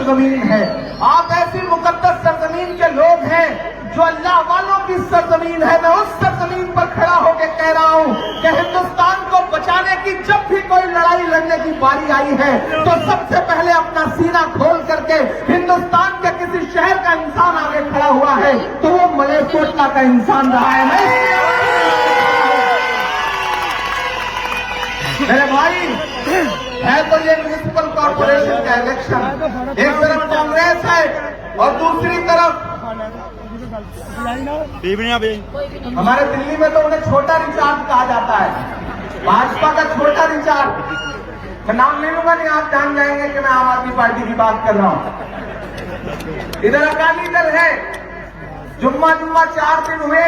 सरजमीन है। आप ऐसी मुकद्दस सरजमीन के लोग हैं जो अल्लाह वालों की सरजमीन है। मैं उस सरजमीन पर खड़ा होकर कह रहा हूं कि हिंदुस्तान को बचाने की जब भी कोई लड़ाई लड़ने की बारी आई है तो सबसे पहले अपना सीना खोल करके हिंदुस्तान के किसी शहर का इंसान आगे खड़ा हुआ है तो वो मलेरकोटला का इंसान रहा है। मेरे भाई, है तो ये म्युनिसिपल कॉर्पोरेशन का इलेक्शन, एक तरफ कांग्रेस है और दूसरी तरफ हमारे दिल्ली में तो उन्हें छोटा रिचार्ज कहा जाता है, भाजपा का छोटा रिचार्ज। मैं नाम नहीं लूंगा, नहीं आप जान जाएंगे कि मैं आम आदमी पार्टी की बात कर रहा हूं। इधर अकाली दल है, जुम्मा 4 दिन हुए,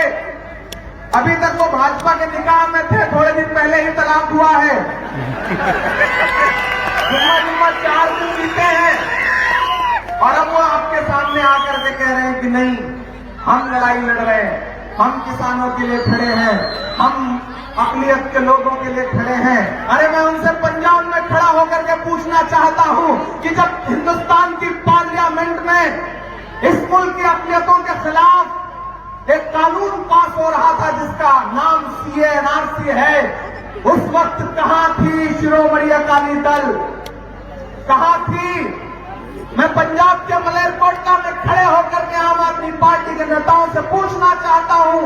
अभी तक वो भाजपा के निकाह में थे, थोड़े दिन पहले ही तलाक हुआ है। जुम्मा 4 दिन बीते हैं और अब वो आपके सामने आकर के कह रहे हैं कि नहीं, हम लड़ाई लड़ रहे हैं, हम किसानों के लिए खड़े हैं, हम अक़लियत के लोगों के लिए खड़े हैं। अरे मैं उनसे पंजाब में खड़ा होकर के पूछना चाहता हूं कि जब हिंदुस्तान की पार्लियामेंट में इस मुल्क की अक़लियतों के खिलाफ एक कानून पास हो रहा था जिसका नाम CA/NRC है, उस वक्त कहां थी शिरोमणि अकाली दल, कहां थी? मैं पंजाब के मलेरकोटला में खड़े होकर के आम आदमी पार्टी के नेताओं से पूछना चाहता हूं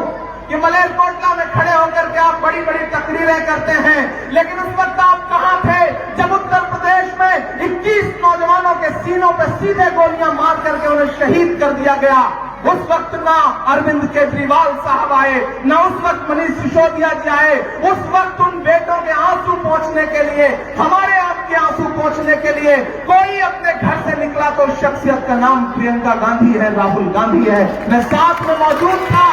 कि मलेरकोटला में खड़े होकर के आप बड़ी बड़ी तकरीरें करते हैं, लेकिन उस वक्त आप कहां थे जब उत्तर प्रदेश में 21 नौजवानों के सीनों पर सीधे गोलियां मार करके उन्हें शहीद कर दिया गया? उस वक्त ना अरविंद केजरीवाल साहब आए, ना उस वक्त मनीष सिसोदिया जी आए। उस वक्त उन बेटों के आंसू पोंछने के लिए, हमारे आपके आंसू पोंछने के लिए कोई अपने घर से निकला तो उस शख्सियत का नाम प्रियंका गांधी है, राहुल गांधी है। मैं साथ में मौजूद था,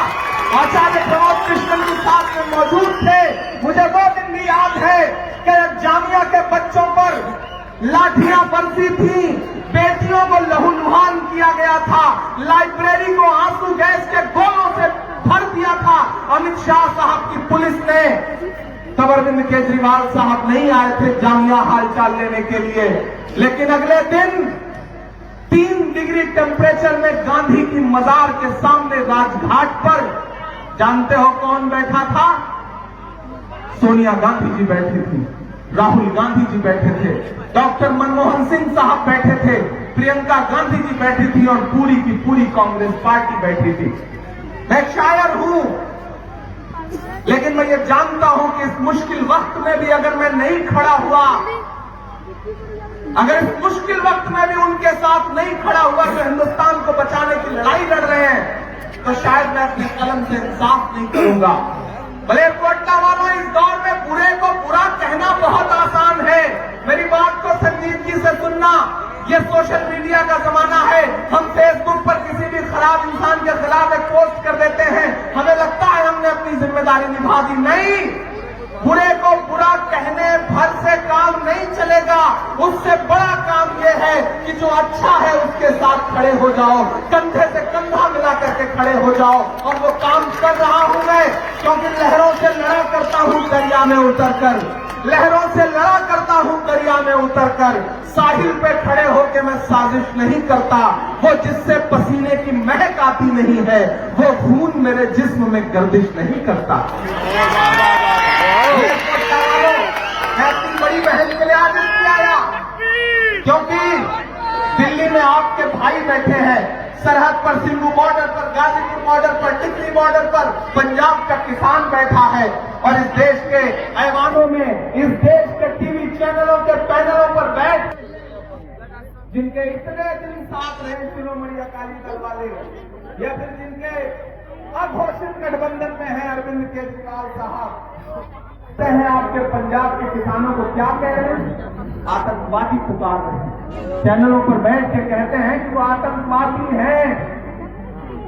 आचार्य प्रमोद कृष्णन के साथ में मौजूद थे। मुझे वो दिन भी याद है कि जामिया के बच्चों पर लाठियां बरसी थी, बेटियों को लहूलुहान किया गया था, लाइब्रेरी को आंसू गैस के गोलों से भर दिया था अमित शाह साहब की पुलिस ने। तब अरविंद केजरीवाल साहब नहीं आए थे जामिया हालचाल लेने के लिए, लेकिन अगले दिन 3 डिग्री टेम्परेचर में गांधी की मजार के सामने राजघाट पर जानते हो कौन बैठा था? सोनिया गांधी जी बैठी थी, राहुल गांधी जी बैठे थे, डॉक्टर मनमोहन सिंह साहब बैठे थे, प्रियंका गांधी जी बैठी थी और पूरी की पूरी कांग्रेस पार्टी बैठी थी। मैं शायर हूं, लेकिन मैं ये जानता हूं कि इस मुश्किल वक्त में भी अगर मैं नहीं खड़ा हुआ, अगर इस मुश्किल वक्त में भी उनके साथ नहीं खड़ा हुआ जो हिंदुस्तान को बचाने की लड़ाई लड़ रहे हैं, तो शायद मैं अपने कलम से इंसाफ नहीं करूंगा। मलेरकोटला वालों, इस दौर में बुरे को बुरा कहना बहुत आसान है। मेरी बात को संजीदगी से सुनना। ये सोशल मीडिया का जमाना है, हम फेसबुक पर किसी भी खराब इंसान के खिलाफ एक पोस्ट कर देते हैं, हमें लगता है हमने अपनी जिम्मेदारी निभा दी। नहीं, बुरे को बुरा कहने भर से काम नहीं चलेगा। उससे बड़ा काम यह है कि जो अच्छा है उसके साथ खड़े हो जाओ, कंधे से कंधा मिला करके खड़े हो जाओ। और वो काम कर रहा हूं मैं, क्योंकि लहरों से लड़ा करता हूं दरिया में उतरकर, लहरों से लड़ा करता हूं दरिया में उतरकर। साहिल पे खड़े होकर मैं साजिश नहीं करता, वो जिससे पसीने की महक आती नहीं है वो खून मेरे जिस्म में गर्दिश नहीं करता। मैं अपनी बड़ी बहन के लिए आज इसलिए आया क्योंकि दिल्ली में आपके भाई बैठे हैं, सरहद पर, सिंधु बॉर्डर पर, गाजीपुर बॉर्डर पर, टिकरी बॉर्डर पर पंजाब का किसान बैठा है। और इस देश के ऐवानों में, इस देश के टीवी चैनलों के पैनलों पर बैठ जिनके इतने दिन साथ रहे शिरोमणि अकाली दल वाले, या फिर जिनके अघोषित गठबंधन में है अरविंद केजरीवाल साहब, हैं आपके पंजाब के किसानों को क्या कह रहे हैं? आतंकवादी पुकार रहे हैं। चैनलों पर बैठ के कहते हैं कि वो आतंकवादी हैं,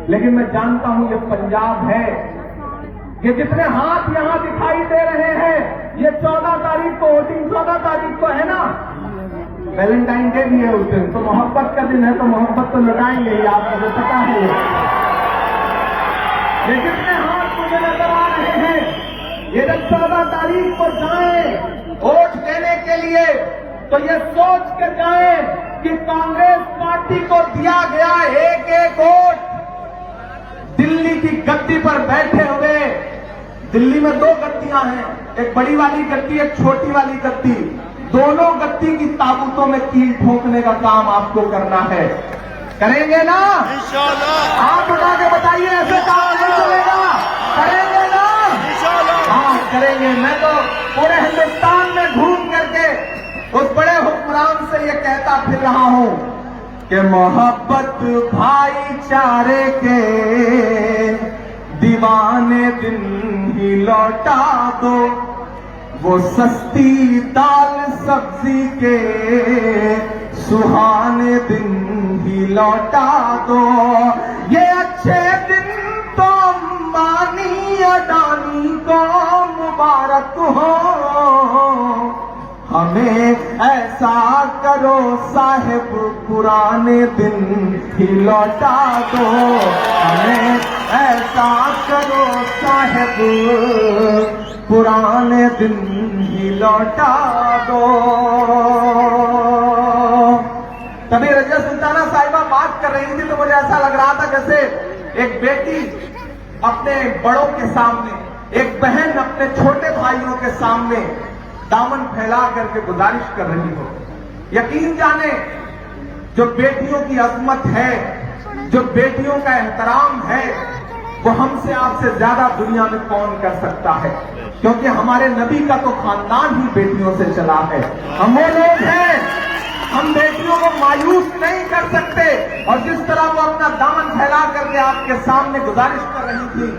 लेकिन मैं जानता हूं ये पंजाब है। ये जितने हाथ यहां दिखाई दे रहे हैं, ये 14 तारीख को वोटिंग, 14 तारीख को है ना, वैलेंटाइन डे भी है उस दिन, तो मोहब्बत का दिन है, तो मोहब्बत तो लुटाएंगे ही, आपको पता है। ये जितने हाथ मुझे नजर आ रहे हैं, ये जब 14 तारीख को जाएं वोट देने के लिए, तो ये सोच के जाएं कि कांग्रेस पार्टी को दिया गया एक एक वोट दिल्ली की गद्दी पर बैठे हुए। दिल्ली में दो गद्दियां हैं, एक बड़ी वाली गद्दी, एक छोटी वाली गद्दी। दोनों गद्दी की ताबूतों में कील ठोकने का काम आपको करना है। करेंगे ना? इंशाअल्लाह। हाथ उठा के बताइए, ऐसे काम नहीं चलेगा। करेंगे ना? इंशाअल्लाह। हाँ करेंगे। मैं तो पूरे हिंदुस्तान में घूम करके उस बड़े हुक्मरान से ये कहता फिर रहा हूं कि मोहब्बत भाईचारे के दीवाने दिन ही लौटा दो, वो सस्ती दाल सब्जी के सुहाने दिन ही लौटा दो। ये अच्छे दिन तो अंबानी अडानी को मुबारक हो, हमें ऐसा करो साहिब पुराने दिन ही लौटा दो, हमें ऐसा करो साहिब पुराने दिन ही लौटा दो। तभी रजिया सुल्ताना साहिबा बात कर रही थी तो मुझे ऐसा लग रहा था जैसे एक बेटी अपने बड़ों के सामने, एक बहन अपने छोटे भाइयों के सामने दामन फैला करके गुजारिश कर रही हो। यकीन जाने जो बेटियों की अजमत है, जो बेटियों का एहतराम है, वो हमसे आपसे ज्यादा दुनिया में कौन कर सकता है, क्योंकि हमारे नबी का तो खानदान ही बेटियों से चला है। हम वो लोग हैं, हम बेटियों को मायूस नहीं कर सकते। और जिस तरह वो अपना दामन फैला करके आपके सामने गुजारिश कर रही थी,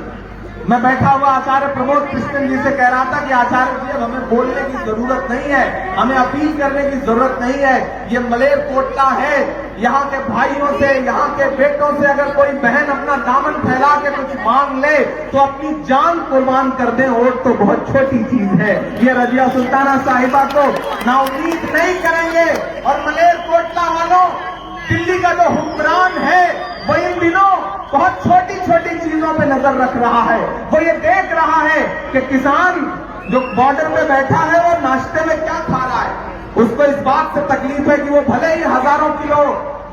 मैं बैठा हुआ आचार्य प्रमोद कृष्णन जी से कह रहा था कि आचार्य जी अब हमें बोलने की जरूरत नहीं है, हमें अपील करने की जरूरत नहीं है। ये मलेरकोटला है, यहाँ के भाइयों से, यहाँ के बेटों से अगर कोई बहन अपना दामन फैला के कुछ मांग ले तो अपनी जान कुर्बान कर दें, वोट तो बहुत छोटी चीज है। ये रजिया सुल्ताना साहिबा को नाउम्मीद नहीं करेंगे। और मलेरकोटला वालों, दिल्ली का जो हुक्मरान है वो इन दिनों बहुत छोटी छोटी चीजों पे नजर रख रहा है। वो ये देख रहा है कि किसान जो बॉर्डर पे बैठा है वो नाश्ते में क्या खा रहा है। उसको इस बात से तकलीफ है कि वो भले ही हजारों किलो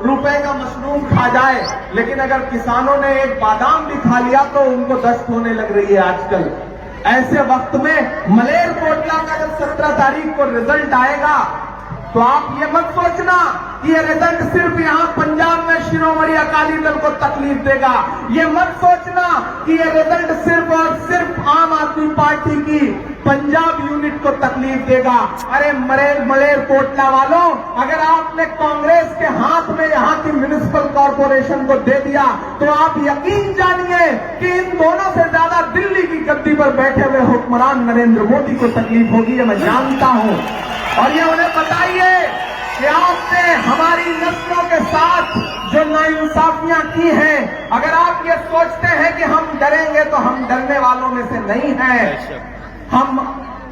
रुपए का मशरूम खा जाए, लेकिन अगर किसानों ने एक बादाम भी खा लिया तो उनको दस्त होने लग रही है आजकल। ऐसे वक्त में मलेरकोटला का जब 17 तारीख को रिजल्ट आएगा तो आप ये मत सोचना कि ये रिजल्ट सिर्फ यहाँ पंजाब में शिरोमणि अकाली दल को तकलीफ देगा। ये मत सोचना कि ये रिजल्ट सिर्फ और सिर्फ आम आदमी पार्टी की पंजाब यूनिट को तकलीफ देगा। अरे मलेरकोटला वालों, अगर आपने कांग्रेस के हाथ में यहाँ की म्युनिसिपल कॉर्पोरेशन को दे दिया तो आप यकीन जानिए कि इन दोनों से ज्यादा दिल्ली की गद्दी पर बैठे हुए हुक्मरान नरेंद्र मोदी को तकलीफ होगी, ये मैं जानता हूं। और ये उन्हें बताइए कि आपने हमारी नस्लों के साथ जो नाइंसाफियां की हैं, अगर आप ये सोचते हैं कि हम डरेंगे तो हम डरने वालों में से नहीं हैं। हम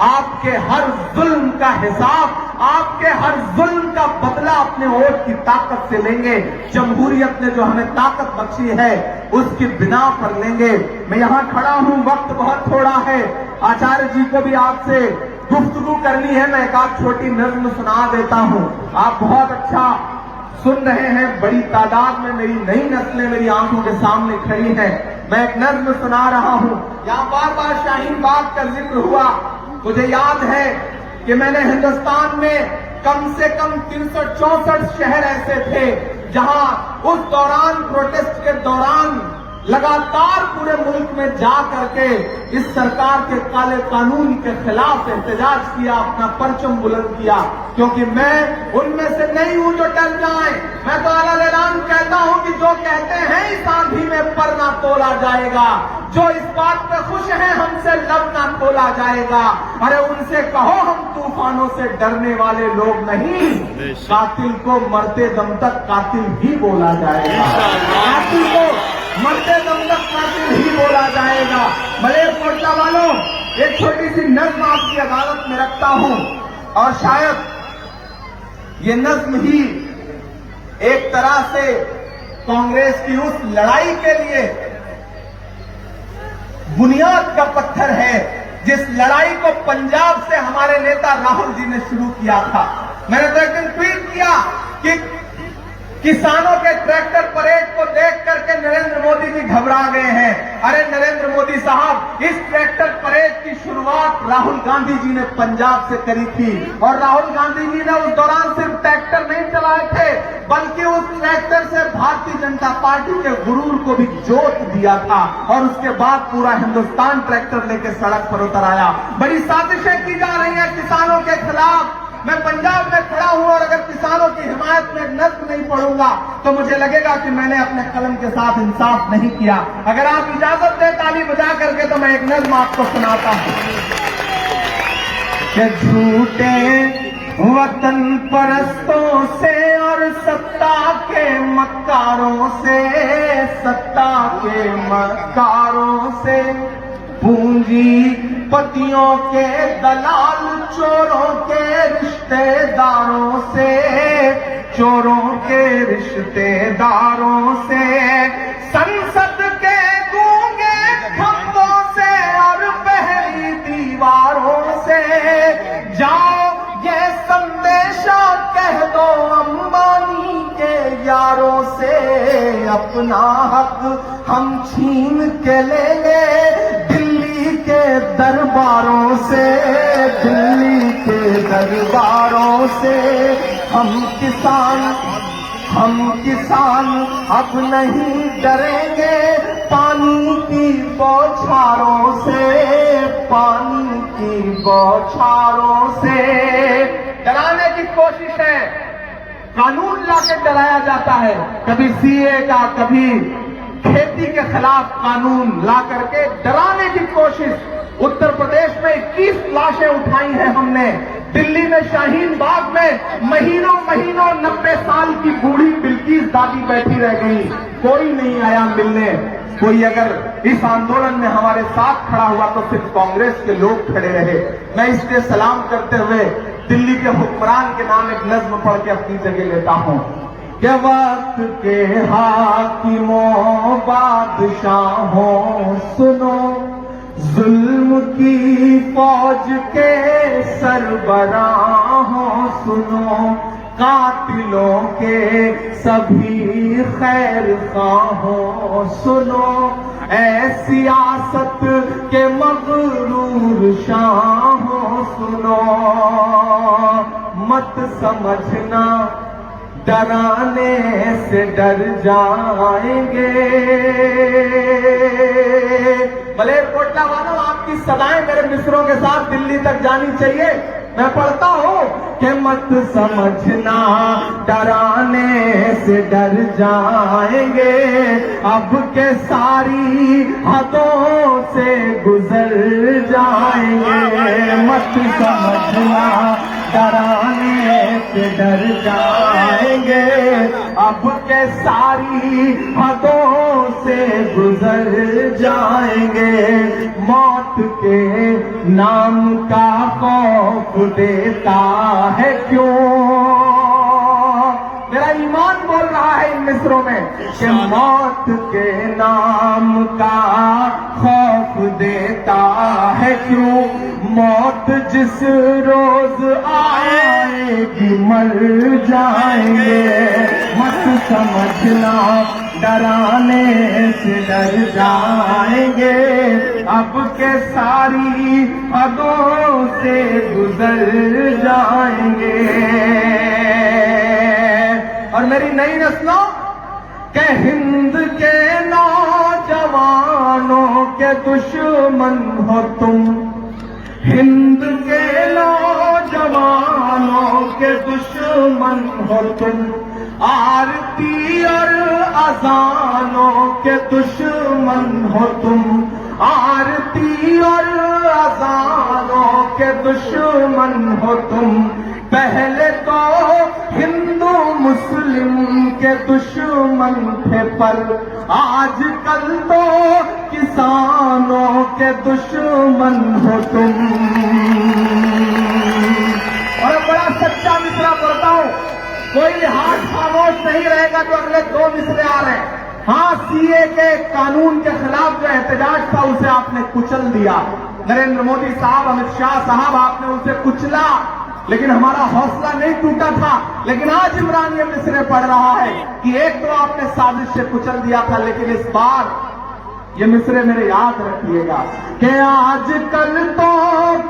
आपके हर जुल्म का हिसाब, आपके हर जुल्म का बदला अपने वोट की ताकत से लेंगे। जमहूरियत ने जो हमें ताकत बख्शी है उसकी बिना पर लेंगे। मैं यहाँ खड़ा हूँ, वक्त बहुत थोड़ा है। आचार्य जी को भी आपसे गुफ्तगू करनी है, मैं एक आध छोटी नज्म सुना देता हूँ। आप बहुत अच्छा सुन रहे हैं, बड़ी तादाद में मेरी नई नस्लें मेरी आंखों के सामने खड़ी हैं। मैं एक नज्म सुना रहा हूँ। यहाँ बार बार शाहीन बाग का जिक्र हुआ। मुझे याद है कि मैंने हिंदुस्तान में कम से कम 364 शहर ऐसे थे जहां उस दौरान, प्रोटेस्ट के दौरान, लगातार पूरे मुल्क में जा करके इस सरकार के काले कानून के खिलाफ एहतजाज किया, अपना परचम बुलंद किया। क्योंकि मैं उनमें से नहीं हूं जो डर जाए। मैं तो आला ऐलान कहता हूं कि जो कहते हैं इस आंधी में पर ना तोला जाएगा, जो इस बात पे खुश हैं हमसे लब ना तोला जाएगा। अरे उनसे कहो हम तूफानों से डरने वाले लोग नहीं, कातिल को मरते दम तक कातिल ही बोला जाएगा। कातिल को मरते दम तक कातिल ही बोला जाएगा। मलेरकोटला वालों, एक छोटी सी नज्म आपकी अदालत में रखता हूं और शायद ये नज्म ही एक तरह से कांग्रेस की उस लड़ाई के लिए बुनियाद का पत्थर है जिस लड़ाई को पंजाब से हमारे नेता राहुल जी ने शुरू किया था। मैंने तो एक दिन ट्वीट किया कि किसानों के ट्रैक्टर परेड को देख करके नरेंद्र मोदी जी घबरा गए हैं। अरे नरेंद्र मोदी साहब, इस ट्रैक्टर परेड की शुरुआत राहुल गांधी जी ने पंजाब से करी थी और राहुल गांधी जी ने उस दौरान सिर्फ ट्रैक्टर नहीं चलाए थे, बल्कि उस ट्रैक्टर से भारतीय जनता पार्टी के गुरूर को भी जोत दिया था और उसके बाद पूरा हिंदुस्तान ट्रैक्टर लेके सड़क पर उतर आया। बड़ी साजिशें की जा रही हैं किसानों के खिलाफ। मैं पंजाब में खड़ा हूं और अगर किसानों की हिमायत में नज्म नहीं पढ़ूंगा तो मुझे लगेगा कि मैंने अपने कलम के साथ इंसाफ नहीं किया। अगर आप इजाजत दें ताली बजा करके तो मैं एक नज्म आपको सुनाता हूं कि झूठे वतन परस्तों से और सत्ता के मक्कारों से, सत्ता के मक्कारों से, पूंजीपतियों के दलाल चोरों के रिश्तेदारों से, चोरों के रिश्तेदारों से, संसद के गूंगे खंभों से और बहरी दीवारों से, जाओ ये संदेशा कह दो अंबानी के यारों से, अपना हक हम छीन के लेंगे दिल्ली के दरबारों से, दिल्ली के दरबारों से। हम किसान अब नहीं डरेंगे पानी की बौछारों से, पानी की बौछारों से। डराने की कोशिश है, कानून लाके डराया जाता है, कभी सीए का, कभी खेती के खिलाफ कानून ला करके डराने की कोशिश। उत्तर प्रदेश में 21 लाशें उठाई हैं हमने। दिल्ली में शाहीन बाग में महीनों 90 साल की बूढ़ी बिल्किस दादी बैठी रह गई, कोई नहीं आया मिलने। कोई अगर इस आंदोलन में हमारे साथ खड़ा हुआ तो सिर्फ कांग्रेस के लोग खड़े रहे। मैं इसलिए सलाम करते हुए दिल्ली के हुक्मरान के नाम एक नज्म पढ़ के अपनी जगह लेता हूं कि वक्त के हाकिमों बादशाहों सुनो, जुल्म की फौज के सरबराहों सुनो, कातिलों के सभी खैर खाहों सुनो, ऐ सियासत के मगरूर शाहों सुनो, मत समझना डराने से डर जाएंगे। मलेरकोटला वालों, आपकी सदाएं मेरे मित्रों के साथ दिल्ली तक जानी चाहिए। मैं पढ़ता हूं कि मत समझना डराने से डर जाएंगे, अब के सारी हदों से गुजर जाएंगे। मत समझना डराने से डर जाएंगे, अब के सारी हदों से गुजर जाएंगे। मौत के नाम का खौफ देता है क्यों? मेरा ईमान बोल रहा है इन मिस्रों में कि मौत के नाम का खौफ देता है क्यों? मौत जिस रोज आएगी मर जाएंगे। मत समझना डराने से डर जाएंगे, अब के सारी हदों से गुजर जाएंगे। और मेरी नई नस्लों के हिंद के नौजवानों के दुश्मन हो तुम, हिंद के नौजवानों के दुश्मन हो तुम, आरती और अजानों के दुश्मन हो तुम, आरती और अजानों के दुश्मन हो तुम। पहले तो हिंदू मुस्लिम के दुश्मन थे, पर आजकल तो किसानों के दुश्मन हो तुम। और बड़ा सच्चा मिसरा पढ़ता हूं, कोई लिहाज खामोश नहीं रहेगा जो अगले 2 मिसरे आ रहे हैं। हाँ, सीए के कानून के खिलाफ जो एहतजाज था उसे आपने कुचल दिया। नरेंद्र मोदी साहब, अमित शाह साहब, आपने उसे कुचला। लेकिन हमारा हौसला नहीं टूटा था। लेकिन आज इमरान ये मिसरे पढ़ रहा है कि एक तो आपने साजिश से कुचल दिया था, लेकिन इस बार ये मिसरे मेरे याद रखिएगा कि आजकल तो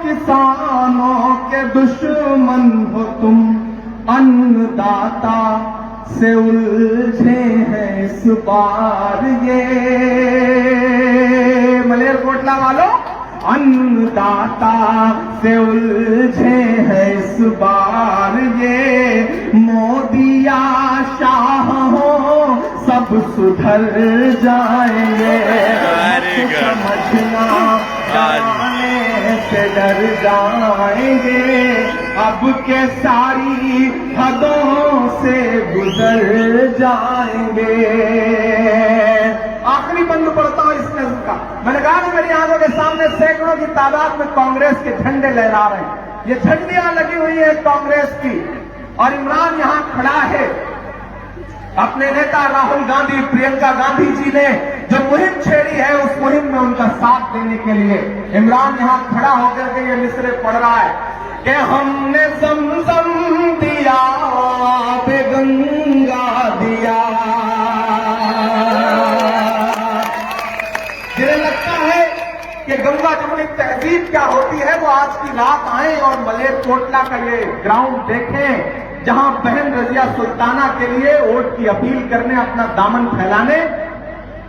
किसानों के दुश्मन हो तुम, अन्नदाता से उलझे हैं इस बार ये। मलेरकोटला वालों, अन्नदाता से उलझे हैं इस बार ये। मोदी या शाह हो सब सुधर जाएंगे, समझना डरने से डर जाएंगे, अब के सारी हदों से गुजर जाएंगे। आखिरी बंद पढ़ता हूं इस नज़्म का। मैंने कहा कि मेरी आंखों के सामने सैकड़ों की तादाद में कांग्रेस के झंडे लहरा रहे हैं। ये झंडियां लगी हुई है कांग्रेस की, और इमरान यहां खड़ा है। अपने नेता राहुल गांधी, प्रियंका गांधी जी ने जो मुहिम छेड़ी है, उस मुहिम में उनका साथ देने के लिए इमरान यहां खड़ा होकर के ये मिसरे पढ़ रहा है कि हमने ज़मज़म दिया, गंगा दिया। जिन्हें लगता है कि गंगा जमुनी तहजीब क्या होती है, वो आज की रात आए और मलेरकोटला का ये ग्राउंड देखें, जहां बहन रजिया सुल्ताना के लिए वोट की अपील करने, अपना दामन फैलाने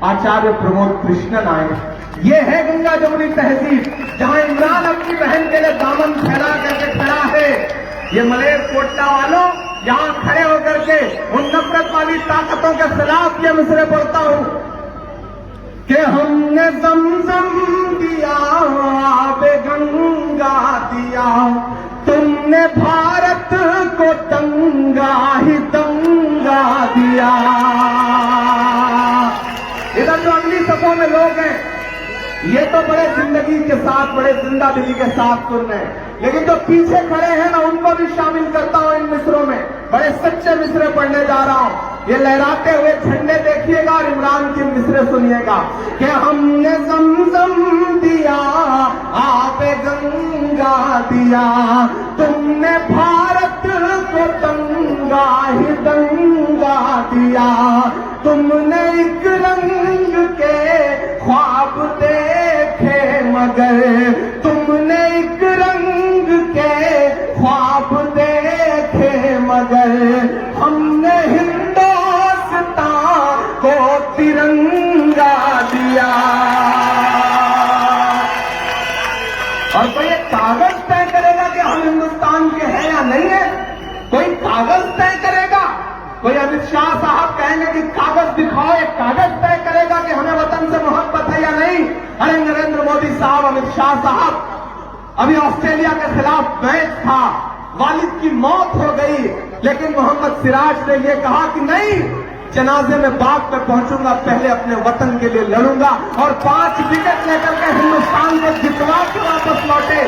आचार्य प्रमोद कृष्णन आए। ये है गंगा जमुनी तहजीब, जहां इमरान अपनी बहन के लिए दामन फैला करके खड़ा है। ये मलेरकोटला वालों, यहां खड़े होकर के उन नफरत वाली ताकतों के खिलाफ ये मिसरे पढ़ता हूं कि हमने ज़मज़म दिया, गंगा दिया, तुमने भारत को दंगा ही दंगा दिया। इधर जो अगली सफों में लोग हैं, ये तो बड़े जिंदगी के साथ, बड़े जिंदा दिली के साथ सुन रहे हैं, लेकिन जो पीछे खड़े हैं ना, उनको भी शामिल करता हूं इन मिसरों में। बड़े सच्चे मिसरे पढ़ने जा रहा हूं। ये लहराते हुए झंडे देखिएगा और इमरान की मिसरे सुनिएगा कि हमने ज़मज़म दिया, आपे गंगा दिया, तुमने भारत को दंगा ही दंगा दिया, तुमने एक रंग के ख्वाब देखे मगर, तुमने एक रंग के ख्वाब देखे मगर, हमने हिंदुस्तान को तिरंगा दिया। और कोई एक कागज तय करेगा कि हम हिंदुस्तान के हैं या नहीं है? कोई कागज तय करेगा? कोई अमित शाह साहब कहेंगे कि कागज दिखाओ, एक कागज तय करेगा कि हमें वतन से मोहब्बत है या नहीं? अरे नरेंद्र मोदी साहब, अमित शाह साहब, अभी ऑस्ट्रेलिया के खिलाफ मैच था, वालिद की मौत हो गई, लेकिन मोहम्मद सिराज ने यह कहा कि नहीं, जनाजे में बाग पे पहुंचूंगा, पहले अपने वतन के लिए लड़ूंगा, और 5 विकेट लेकर के हिंदुस्तान को जितवा के वापस लौटे।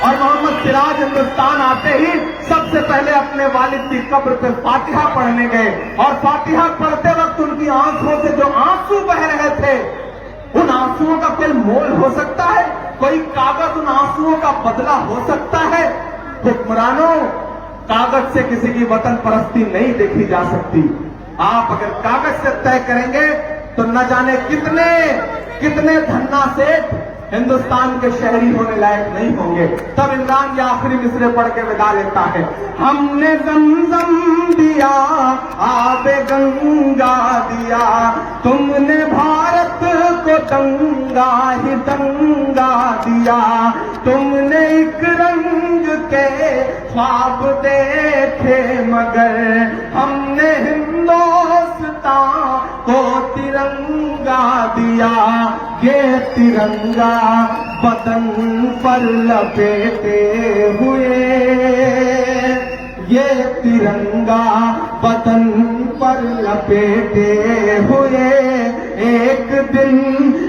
और मोहम्मद सिराज हिंदुस्तान आते ही सबसे पहले अपने वालिद की कब्र पे फातिहा पढ़ने गए, और फातिहा पढ़ते वक्त उनकी आंखों से जो आंसू बह रहे थे, उन आंसुओं का कोई मोल हो सकता है? कोई कागज उन आंसुओं का बदला हो सकता है? हुक्मरानों, कागज से किसी की वतन परस्ती नहीं देखी जा सकती। आप अगर कागज से तय करेंगे तो न जाने कितने कितने धन्ना सेठ हिंदुस्तान के शहरी होने लायक नहीं होंगे। तब इमरान ये आखिरी मिसरे पढ़ के विदा लेता है, हमने ज़मज़म दिया, आबे गंगा दिया, तुमने भारत को दंगा ही दंगा दिया, तुमने एक रंग के ख्वाब देखे मगर, हमने हिंदुस्तान को तिरंगा दिया। ये तिरंगा बदन पर लपेटे हुए, ये तिरंगा बदन पर लपेटे हुए, एक दिन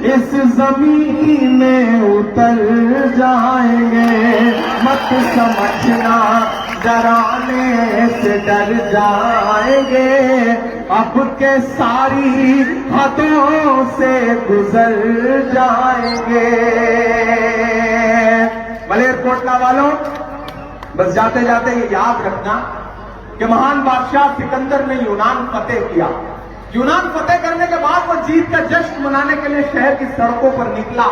इस जमीन में उतर जाएंगे, मत समझना डराने से डर जाएंगे, अब के सारी हदों से गुजर जाएंगे। मलेरकोटला वालों, बस जाते जाते ये याद रखना कि महान बादशाह सिकंदर ने यूनान फतेह किया। यूनान फतेह करने के बाद वो जीत का जश्न मनाने के लिए शहर की सड़कों पर निकला,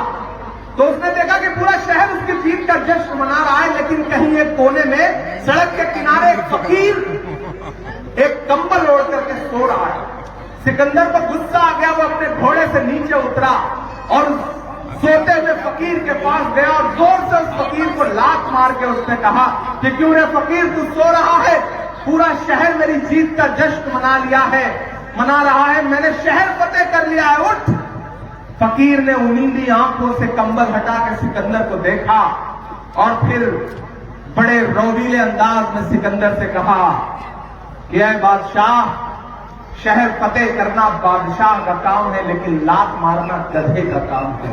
तो उसने देखा कि पूरा शहर उसकी जीत का जश्न मना रहा है, लेकिन कहीं एक कोने में सड़क के किनारे एक फकीर एक कंबल ओढ़ करके सो रहा है। सिकंदर को गुस्सा आ गया, वो अपने घोड़े से नीचे उतरा और सोते हुए फकीर के पास गया और जोर से उस फकीर को लात मार के उसने कहा कि क्यों रे फकीर तू सो रहा है, पूरा शहर मेरी जीत का जश्न मना रहा है, मैंने शहर फतेह कर लिया है, उठ। फकीर ने उनींदी आंखों से कंबल हटा के सिकंदर को देखा और फिर बड़े रौदीले अंदाज में सिकंदर से कहा कि ऐ बादशाह, शहर फतेह करना बादशाह का काम है, लेकिन लात मारना गधे का काम है।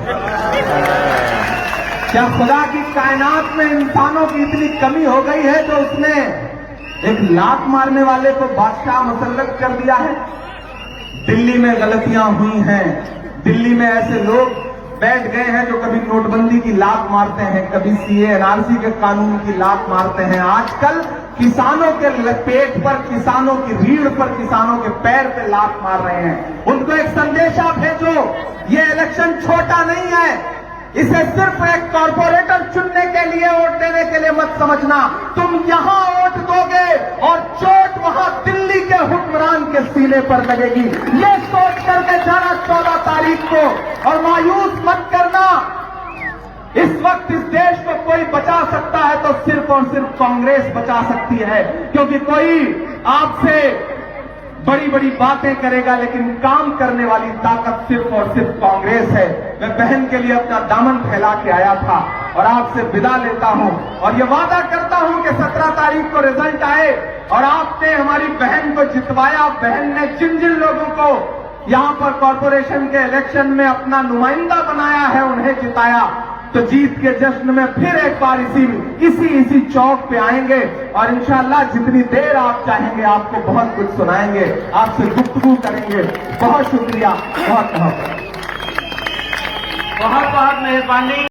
क्या खुदा की कायनात में इंसानों की इतनी कमी हो गई है तो उसने एक लात मारने वाले को बादशाह मुसल्लत कर दिया है? दिल्ली में गलतियां हुई हैं, दिल्ली में ऐसे लोग बैठ गए हैं जो कभी नोटबंदी की लात मारते हैं, कभी सीए एनआरसी के कानून की लात मारते हैं, आजकल किसानों के पेट पर, किसानों की रीढ़ पर, किसानों के पैर पे लात मार रहे हैं। उनको एक संदेशा भेजो, ये इलेक्शन छोटा नहीं है, इसे सिर्फ एक कॉर्पोरेटर चुनने के लिए, वोट देने के लिए मत समझना। तुम यहां वोट दोगे और चोट वहां दिल्ली के हुक्मरान के सीने पर लगेगी, ये सोच करके जाना 14 तारीख को, और मायूस मत करना। इस वक्त इस देश को कोई बचा सकता है तो सिर्फ और सिर्फ कांग्रेस बचा सकती है, क्योंकि कोई आपसे बड़ी बड़ी बातें करेगा लेकिन काम करने वाली ताकत सिर्फ और सिर्फ कांग्रेस है। मैं बहन के लिए अपना दामन फैला के आया था और आपसे विदा लेता हूं और ये वादा करता हूं कि 17 तारीख को रिजल्ट आए और आपने हमारी बहन को जितवाया, बहन ने जिन जिन लोगों को यहां पर कॉर्पोरेशन के इलेक्शन में अपना नुमाइंदा बनाया है उन्हें जिताया, तो जीत के जश्न में फिर एक बार इसी चौक पे आएंगे और इंशाअल्लाह जितनी देर आप चाहेंगे आपको बहुत कुछ सुनाएंगे, आपसे गुफ्तगू करेंगे। बहुत शुक्रिया, बहुत बहुत मेहरबानी।